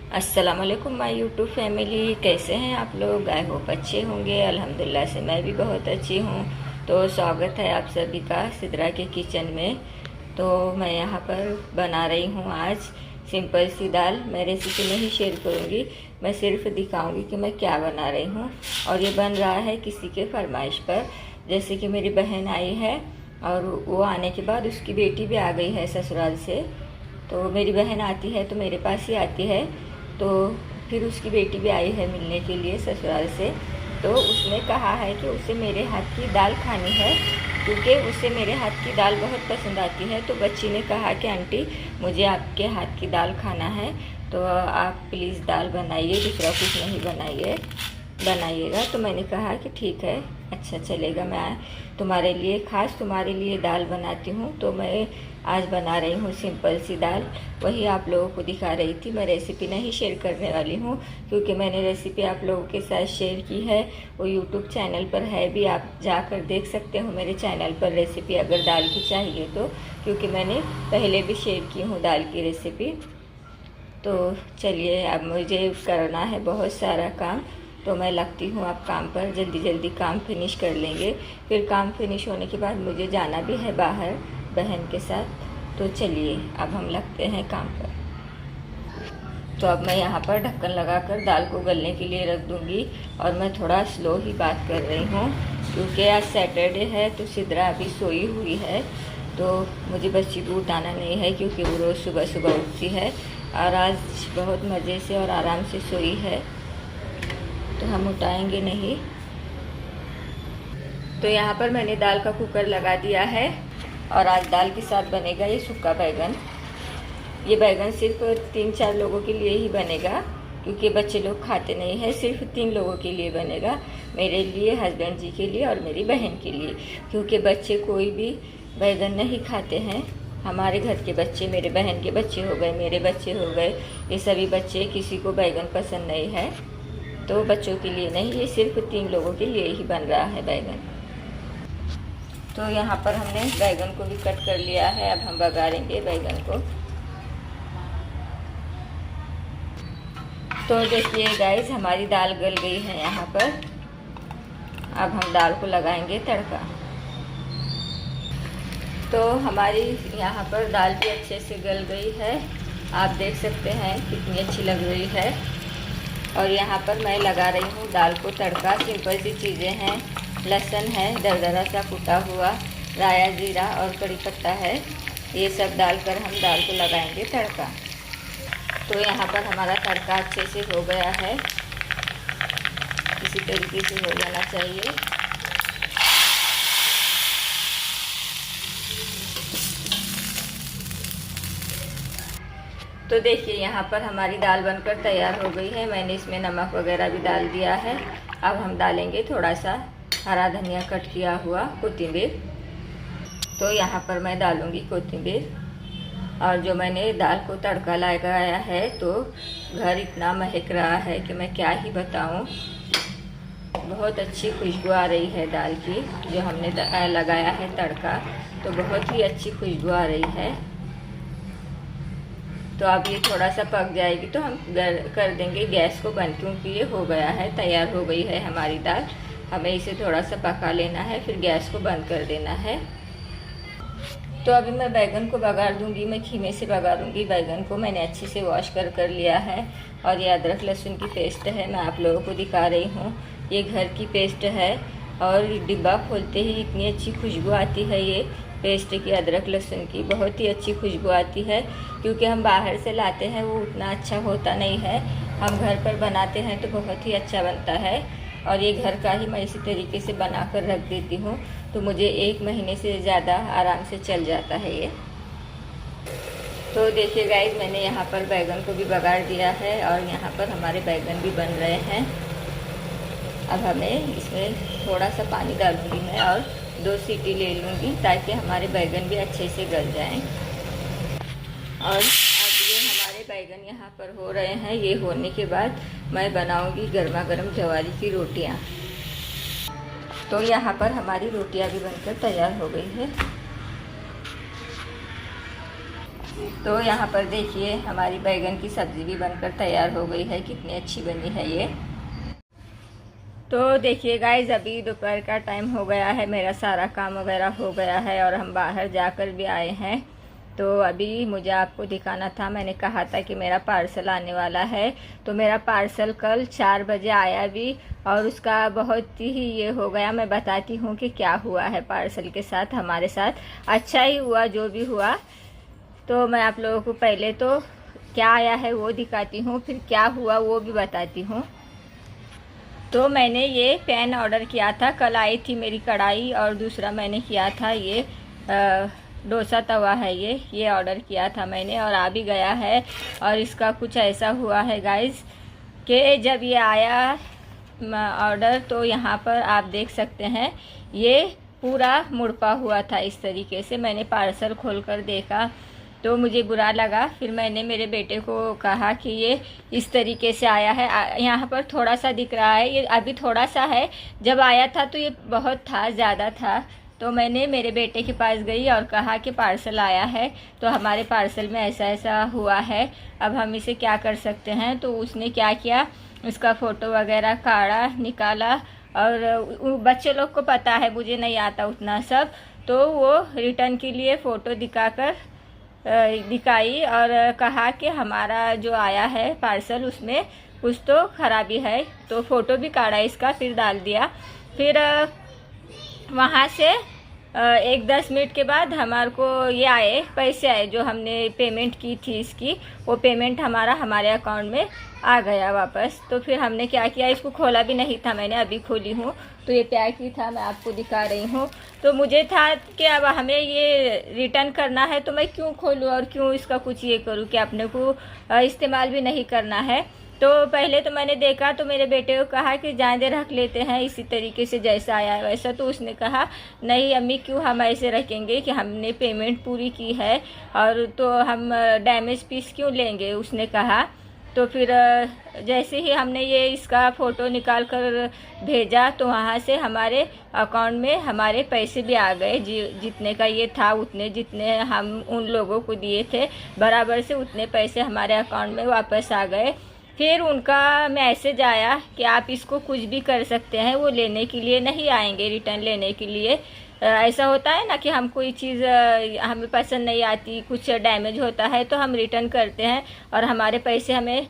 अस्सलाम वालेकुम my YouTube family, कैसे हैं आप लोग। आई होप अच्छे होंगे। अल्हम्दुलिल्लाह से मैं भी बहुत अच्छी हूँ। तो स्वागत है आप सभी का सिद्रा के किचन में। तो मैं यहाँ पर बना रही हूँ आज सिंपल सी दाल। मैं रेसिपी नहीं शेयर करूँगी, मैं सिर्फ दिखाऊँगी कि मैं क्या बना रही हूँ। और ये बन रहा है किसी के फरमाइश पर। जैसे कि मेरी बहन आई है और वो आने के बाद उसकी बेटी भी आ गई है ससुराल से। तो मेरी बहन आती है तो मेरे पास ही आती है, तो फिर उसकी बेटी भी आई है मिलने के लिए ससुराल से। तो उसने कहा है कि उसे मेरे हाथ की दाल खानी है, क्योंकि उसे मेरे हाथ की दाल बहुत पसंद आती है। तो बच्ची ने कहा कि आंटी मुझे आपके हाथ की दाल खाना है, तो आप प्लीज़ दाल बनाइए, दूसरा कुछ नहीं बनाइएगा। तो मैंने कहा कि ठीक है, अच्छा चलेगा, मैं तुम्हारे लिए ख़ास तुम्हारे लिए दाल बनाती हूँ। तो मैं आज बना रही हूँ सिंपल सी दाल, वही आप लोगों को दिखा रही थी। मैं रेसिपी नहीं शेयर करने वाली हूँ, क्योंकि मैंने रेसिपी आप लोगों के साथ शेयर की है, वो यूट्यूब चैनल पर है भी, आप जाकर देख सकते हो मेरे चैनल पर रेसिपी अगर दाल की चाहिए तो, क्योंकि मैंने पहले भी शेयर की हूँ दाल की रेसिपी। तो चलिए, अब मुझे करना है बहुत सारा काम, तो मैं लगती हूँ अब काम पर। जल्दी जल्दी काम फिनिश कर लेंगे, फिर काम फिनिश होने के बाद मुझे जाना भी है बाहर बहन के साथ। तो चलिए अब हम लगते हैं काम पर। तो अब मैं यहाँ पर ढक्कन लगाकर दाल को गलने के लिए रख दूँगी। और मैं थोड़ा स्लो ही बात कर रही हूँ, क्योंकि आज सैटरडे है तो सिद्रा अभी सोई हुई है। तो मुझे बच्ची को उठाना नहीं है, क्योंकि वो रोज़ सुबह सुबह उठती है और आज बहुत मज़े से और आराम से सोई है, तो हम उठाएंगे नहीं। तो यहाँ पर मैंने दाल का कुकर लगा दिया है, और आज दाल के साथ बनेगा ये सूखा बैगन। ये बैगन सिर्फ 3-4 लोगों के लिए ही बनेगा, क्योंकि बच्चे लोग खाते नहीं हैं। सिर्फ 3 लोगों के लिए बनेगा, मेरे लिए, हस्बैंड जी के लिए और मेरी बहन के लिए, क्योंकि बच्चे कोई भी बैगन नहीं खाते हैं। हमारे घर के बच्चे, मेरे बहन के बच्चे हो गए, मेरे बच्चे हो गए, ये सभी बच्चे, किसी को बैगन पसंद नहीं है। तो बच्चों के लिए नहीं, ये सिर्फ 3 लोगों के लिए ही बन रहा है बैगन। तो यहाँ पर हमने बैगन को भी कट कर लिया है, अब हम बघारेंगे बैगन को। तो देखिए गाइस, हमारी दाल गल गई है यहाँ पर। अब हम दाल को लगाएंगे तड़का। तो हमारी यहाँ पर दाल भी अच्छे से गल गई है, आप देख सकते हैं कितनी अच्छी लग रही है। और यहाँ पर मैं लगा रही हूँ दाल को तड़का। सिंपल सी चीज़ें हैं, लहसुन है दरदरा सा कुटा हुआ, राया जीरा और कड़ी पत्ता है, ये सब डालकर हम दाल को लगाएंगे तड़का। तो यहाँ पर हमारा तड़का अच्छे से हो गया है, इसी तरीके से हो जाना चाहिए। तो देखिए यहाँ पर हमारी दाल बनकर तैयार हो गई है। मैंने इसमें नमक वगैरह भी डाल दिया है। अब हम डालेंगे थोड़ा सा हरा धनिया कट किया हुआ, कोथिंबीर। तो यहाँ पर मैं डालूँगी कोथिंबीर। और जो मैंने दाल को तड़का लगाया है, तो घर इतना महक रहा है कि मैं क्या ही बताऊँ। बहुत अच्छी खुशबू आ रही है दाल की, जो हमने लगाया है तड़का, तो बहुत ही अच्छी खुशबू आ रही है। तो अब ये थोड़ा सा पक जाएगी तो हम कर देंगे गैस को बंद, क्योंकि ये हो गया है, तैयार हो गई है हमारी दाल। हमें इसे थोड़ा सा पका लेना है, फिर गैस को बंद कर देना है। तो अभी मैं बैगन को बघार दूंगी, मैं खीमे से बघारूंगी बैगन को। मैंने अच्छे से वॉश कर लिया है। और ये अदरक लहसुन की पेस्ट है, मैं आप लोगों को दिखा रही हूँ, ये घर की पेस्ट है। और डिब्बा खोलते ही इतनी अच्छी खुशबू आती है ये पेस्ट की, अदरक लहसुन की बहुत ही अच्छी खुशबू आती है। क्योंकि हम बाहर से लाते हैं वो उतना अच्छा होता नहीं है, हम घर पर बनाते हैं तो बहुत ही अच्छा बनता है। और ये घर का ही मैं इसी तरीके से बना कर रख देती हूँ, तो मुझे 1 महीने से ज़्यादा आराम से चल जाता है ये। तो देखिए गाइस, मैंने यहाँ पर बैगन को भी बघार दिया है, और यहाँ पर हमारे बैगन भी बन रहे हैं। अब हमें इसमें थोड़ा सा पानी डालूँगी मैं, और 2 सीटी ले लूँगी, ताकि हमारे बैगन भी अच्छे से गल जाएं। और अब ये हमारे बैगन यहाँ पर हो रहे हैं। ये होने के बाद मैं बनाऊँगी गर्मा गर्म ज्वारी की रोटियाँ। तो यहाँ पर हमारी रोटियाँ भी बनकर तैयार हो गई है। तो यहाँ पर देखिए हमारी बैगन की सब्ज़ी भी बनकर तैयार हो गई है, कितनी अच्छी बनी है ये। तो देखिए गाइस, अभी दोपहर का टाइम हो गया है, मेरा सारा काम वगैरह हो गया है और हम बाहर जाकर भी आए हैं। तो अभी मुझे आपको दिखाना था, मैंने कहा था कि मेरा पार्सल आने वाला है। तो मेरा पार्सल कल 4 बजे आया भी और उसका बहुत ही ये हो गया। मैं बताती हूँ कि क्या हुआ है पार्सल के साथ, हमारे साथ अच्छा ही हुआ जो भी हुआ। तो मैं आप लोगों को पहले तो क्या आया है वो दिखाती हूँ, फिर क्या हुआ वो भी बताती हूँ। तो मैंने ये पैन ऑर्डर किया था, कल आई थी मेरी कढ़ाई, और दूसरा मैंने किया था ये डोसा तवा है, ये ऑर्डर किया था मैंने और आ भी गया है। और इसका कुछ ऐसा हुआ है गाइस कि जब ये आया ऑर्डर तो यहाँ पर आप देख सकते हैं ये पूरा मुड़पा हुआ था इस तरीके से। मैंने पार्सल खोलकर देखा तो मुझे बुरा लगा। फिर मैंने मेरे बेटे को कहा कि ये इस तरीके से आया है, यहाँ पर थोड़ा सा दिख रहा है, ये अभी थोड़ा सा है, जब आया था तो ये बहुत था, ज़्यादा था। तो मैंने मेरे बेटे के पास गई और कहा कि पार्सल आया है, तो हमारे पार्सल में ऐसा ऐसा हुआ है, अब हम इसे क्या कर सकते हैं। तो उसने क्या किया, उसका फ़ोटो वगैरह काढ़ा, निकाला, और बच्चे लोग को पता है, मुझे नहीं आता उतना सब। तो वो रिटर्न के लिए फ़ोटो दिखाई और कहा कि हमारा जो आया है पार्सल उसमें कुछ तो खराबी है। तो फ़ोटो भी काढ़ा इसका, फिर डाल दिया। फिर वहाँ से 1-10 मिनट के बाद हमारे को ये आए, पैसे आए जो हमने पेमेंट की थी इसकी, वो पेमेंट हमारे अकाउंट में आ गया वापस। तो फिर हमने क्या किया, इसको खोला भी नहीं था, मैंने अभी खोली हूँ। तो ये पैक ही था, मैं आपको दिखा रही हूँ। तो मुझे था कि अब हमें ये रिटर्न करना है तो मैं क्यों खोलूँ और क्यों इसका कुछ ये करूँ कि अपने को इस्तेमाल भी नहीं करना है। तो पहले तो मैंने देखा तो मेरे बेटे को कहा कि जाने रख लेते हैं इसी तरीके से जैसा आया है वैसा। तो उसने कहा नहीं अम्मी, क्यों हम ऐसे रखेंगे कि हमने पेमेंट पूरी की है, और तो हम डैमेज पीस क्यों लेंगे, उसने कहा। तो फिर जैसे ही हमने ये इसका फ़ोटो निकाल कर भेजा तो वहाँ से हमारे अकाउंट में हमारे पैसे भी आ गए। जितने का ये था उतने, जितने हम उन लोगों को दिए थे बराबर से उतने पैसे हमारे अकाउंट में वापस आ गए। फिर उनका मैसेज आया कि आप इसको कुछ भी कर सकते हैं, वो लेने के लिए नहीं आएंगे, रिटर्न लेने के लिए। ऐसा होता है ना कि हम कोई चीज़ हमें पसंद नहीं आती, कुछ डैमेज होता है तो हम रिटर्न करते हैं और हमारे पैसे हमें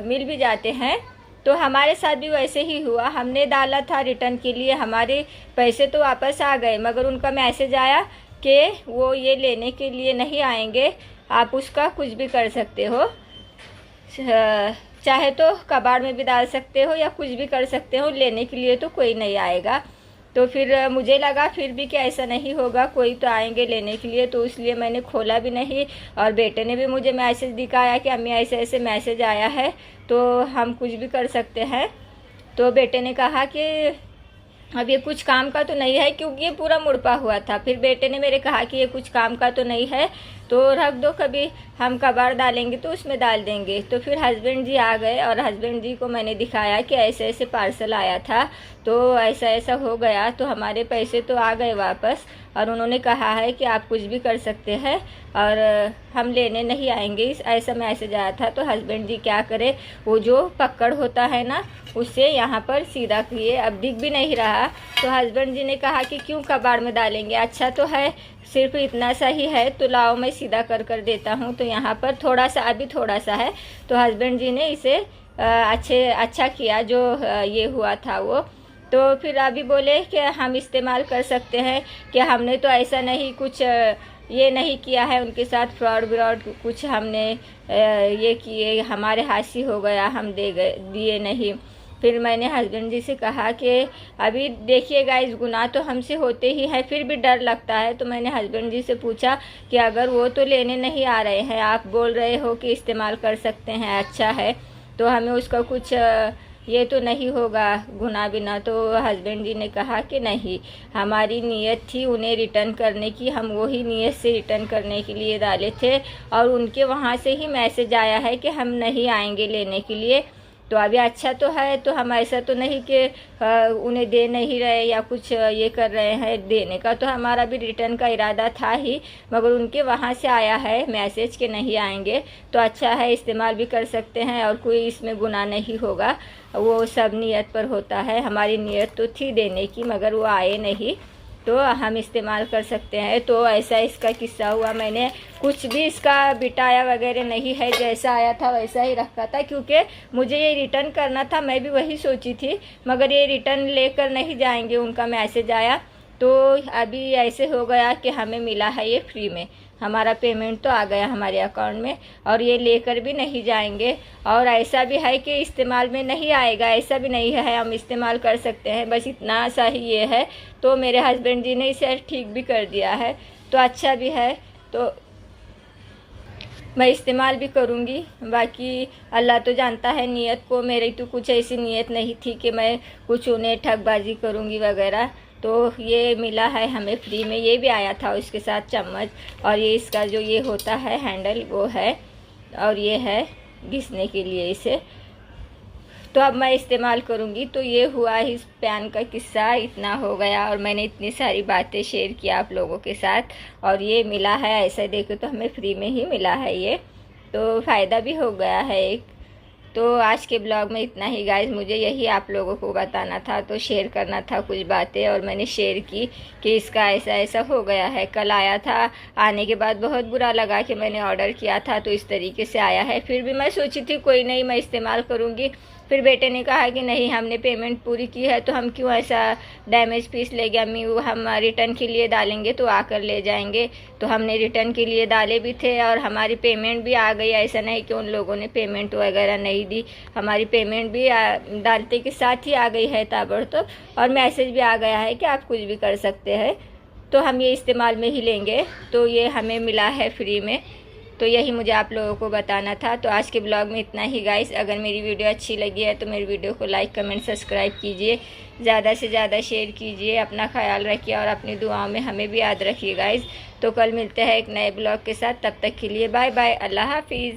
मिल भी जाते हैं। तो हमारे साथ भी वैसे ही हुआ, हमने डाला था रिटर्न के लिए, हमारे पैसे तो वापस आ गए, मगर उनका मैसेज आया कि वो ये लेने के लिए नहीं आएंगे, आप उसका कुछ भी कर सकते हो, चाहे तो कबाड़ में भी डाल सकते हो या कुछ भी कर सकते हो, लेने के लिए तो कोई नहीं आएगा। तो फिर मुझे लगा फिर भी कि ऐसा नहीं होगा, कोई तो आएंगे लेने के लिए, तो इसलिए मैंने खोला भी नहीं। और बेटे ने भी मुझे मैसेज दिखाया कि अम्मी ऐसे ऐसे मैसेज आया है तो हम कुछ भी कर सकते हैं। तो बेटे ने कहा कि अब ये कुछ काम का तो नहीं है, क्योंकि ये पूरा मुड़पा हुआ था। फिर बेटे ने मेरे कहा कि ये कुछ काम का तो नहीं है तो रख दो, कभी हम कबाड़ डालेंगे तो उसमें डाल देंगे। तो फिर हस्बैंड जी आ गए और हस्बैंड जी को मैंने दिखाया कि ऐसे ऐसे पार्सल आया था, तो ऐसा ऐसा हो गया, तो हमारे पैसे तो आ गए वापस। और उन्होंने कहा है कि आप कुछ भी कर सकते हैं और हम लेने नहीं आएंगे, ऐसा मैसेज आया था। तो हस्बैंड जी क्या करे, वो जो पकड़ होता है ना उससे यहाँ पर सीधा किए, अब दिख भी नहीं रहा। तो हस्बैंड जी ने कहा कि क्यों कबाड़ में डालेंगे, अच्छा तो है, सिर्फ इतना सा ही है, तो लाओ मैं सीधा कर देता हूँ। तो यहाँ पर थोड़ा सा, अभी थोड़ा सा है, तो हस्बैंड जी ने इसे अच्छा किया जो ये हुआ था वो। तो फिर अभी बोले कि हम इस्तेमाल कर सकते हैं, कि हमने तो ऐसा नहीं कुछ ये नहीं किया है उनके साथ, फ्रॉड कुछ हमने ये किए, हमारे हाथ से हो गया, हम दिए नहीं। फिर मैंने हस्बैंड जी से कहा कि अभी देखिए गाइस, गुनाह तो हमसे होते ही है, फिर भी डर लगता है। तो मैंने हस्बैंड जी से पूछा कि अगर वो तो लेने नहीं आ रहे हैं, आप बोल रहे हो कि इस्तेमाल कर सकते हैं, अच्छा है, तो हमें उसका कुछ ये तो नहीं होगा गुनाह बिना। तो हस्बैंड जी ने कहा कि नहीं, हमारी नीयत थी उन्हें रिटर्न करने की, हम वही नीयत से रिटर्न करने के लिए डाले थे, और उनके वहाँ से ही मैसेज आया है कि हम नहीं आएंगे लेने के लिए। तो अभी अच्छा तो है, तो हम ऐसा तो नहीं कि उन्हें दे नहीं रहे या कुछ ये कर रहे हैं। देने का तो हमारा भी रिटर्न का इरादा था ही, मगर उनके वहाँ से आया है मैसेज के नहीं आएंगे। तो अच्छा है, इस्तेमाल भी कर सकते हैं और कोई इसमें गुनाह नहीं होगा। वो सब नियत पर होता है। हमारी नियत तो थी देने की, मगर वो आए नहीं, तो हम इस्तेमाल कर सकते हैं। तो ऐसा इसका किस्सा हुआ। मैंने कुछ भी इसका बिटाया वगैरह नहीं है, जैसा आया था वैसा ही रखा था, क्योंकि मुझे ये रिटर्न करना था। मैं भी वही सोची थी, मगर ये रिटर्न लेकर नहीं जाएंगे, उनका मैसेज आया। तो अभी ऐसे हो गया कि हमें मिला है ये फ्री में। हमारा पेमेंट तो आ गया हमारे अकाउंट में, और ये लेकर भी नहीं जाएंगे। और ऐसा भी है कि इस्तेमाल में नहीं आएगा, ऐसा भी नहीं है, हम इस्तेमाल कर सकते हैं। बस इतना सा ही ये है। तो मेरे हस्बैंड जी ने इसे ठीक भी कर दिया है, तो अच्छा भी है। तो मैं इस्तेमाल भी करूँगी। बाकी अल्लाह तो जानता है नियत को। मेरी तो कुछ ऐसी नियत नहीं थी कि मैं कुछ उन्हें ठगबाजी करूँगी वगैरह। तो ये मिला है हमें फ्री में। ये भी आया था उसके साथ चम्मच, और ये इसका जो ये होता है हैंडल वो है, और ये है घिसने के लिए इसे। तो अब मैं इस्तेमाल करूँगी। तो ये हुआ इस पैन का किस्सा, इतना हो गया। और मैंने इतनी सारी बातें शेयर किया आप लोगों के साथ, और ये मिला है। ऐसा देखो तो हमें फ्री में ही मिला है ये, तो फ़ायदा भी हो गया है एक। तो आज के ब्लॉग में इतना ही गाइस। मुझे यही आप लोगों को बताना था, तो शेयर करना था कुछ बातें, और मैंने शेयर की कि इसका ऐसा ऐसा हो गया है। कल आया था, आने के बाद बहुत बुरा लगा कि मैंने ऑर्डर किया था तो इस तरीके से आया है। फिर भी मैं सोची थी कोई नहीं, मैं इस्तेमाल करूँगी। फिर बेटे ने कहा कि नहीं, हमने पेमेंट पूरी की है, तो हम क्यों ऐसा डैमेज पीस ले गया अम्मी, वो हम रिटर्न के लिए डालेंगे तो आकर ले जाएंगे। तो हमने रिटर्न के लिए डाले भी थे, और हमारी पेमेंट भी आ गई। ऐसा नहीं कि उन लोगों ने पेमेंट वगैरह नहीं दी, हमारी पेमेंट भी डालते के साथ ही आ गई है ताबड़तोड़। और मैसेज भी आ गया है कि आप कुछ भी कर सकते हैं। तो हम ये इस्तेमाल में ही लेंगे। तो ये हमें मिला है फ्री में। तो यही मुझे आप लोगों को बताना था। तो आज के ब्लॉग में इतना ही गाइस। अगर मेरी वीडियो अच्छी लगी है तो मेरी वीडियो को लाइक कमेंट सब्सक्राइब कीजिए, ज़्यादा से ज़्यादा शेयर कीजिए। अपना ख्याल रखिए और अपनी दुआओं में हमें भी याद रखिए गाइस। तो कल मिलते हैं एक नए ब्लॉग के साथ। तब तक के लिए बाय बाय, अल्लाह हाफिज़।